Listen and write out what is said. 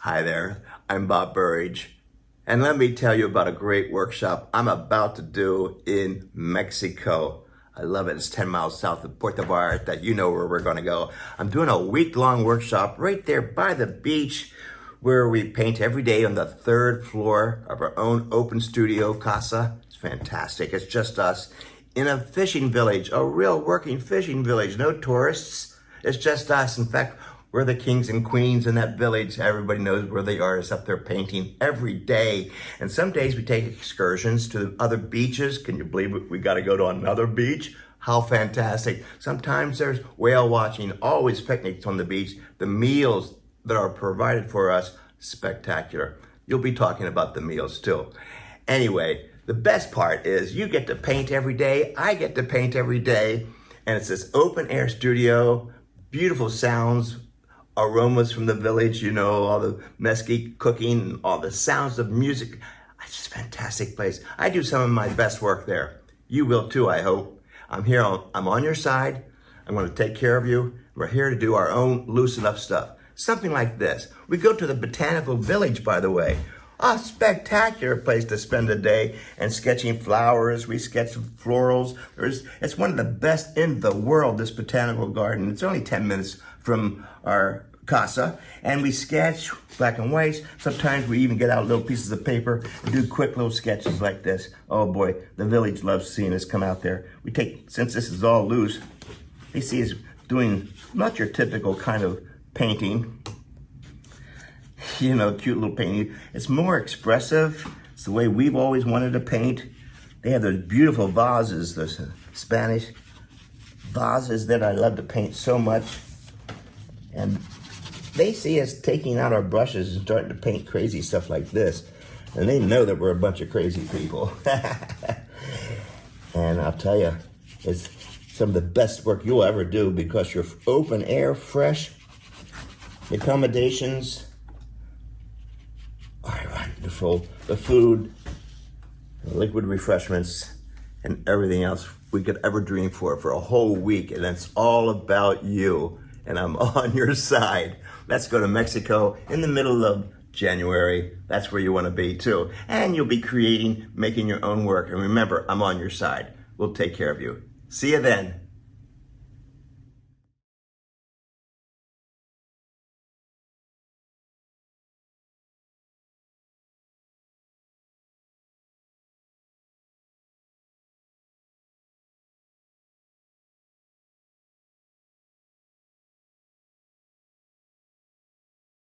Hi there, I'm Bob Burridge, and let me tell you about a great workshop I'm about to do in Mexico. I love it. It's 10 miles south of Puerto Vallarta. You know where we're going to go. I'm doing a week-long workshop right there by the beach where we paint every day on the third floor of our own open studio casa. It's fantastic. It's just us in a fishing village, a real working fishing village. No tourists. It's just us. In fact, we're the kings and queens in that village. Everybody knows we're the artists up there painting every day. And some days we take excursions to other beaches. Can you believe it? We got to go to another beach? How fantastic. Sometimes there's whale watching, always picnics on the beach. The meals that are provided for us, spectacular. You'll be talking about the meals too. Anyway, the best part is you get to paint every day. I get to paint every day. And it's this open air studio, beautiful sounds, aromas from the village, you know, all the mesquite cooking, all the sounds of music. It's just a fantastic place. I do some of my best work there. You will too, I hope. I'm here, I'm on your side. I'm going to take care of you. We're here to do our own loosen up stuff. Something like this. We go to the Botanical Village, by the way. A spectacular place to spend a day and sketching flowers. We sketch florals. It's one of the best in the world, this botanical garden. It's only 10 minutes from our casa, and we sketch black and whites. Sometimes we even get out little pieces of paper and do quick little sketches like this. Oh boy, the village loves seeing us come out there. We take, since this is all loose, they see us doing not your typical kind of painting, you know, cute little painting. It's more expressive. It's the way we've always wanted to paint. They have those beautiful vases, those Spanish vases that I love to paint so much. And they see us taking out our brushes and starting to paint crazy stuff like this. And they know that we're a bunch of crazy people. And I'll tell you, it's some of the best work you'll ever do because you're open air, fresh. The accommodations are wonderful. The food, the liquid refreshments, and everything else we could ever dream for a whole week. And it's all about you. And I'm on your side. Let's go to Mexico in the middle of January. That's where you want to be too. And you'll be creating, making your own work. And remember, I'm on your side. We'll take care of you. See you then.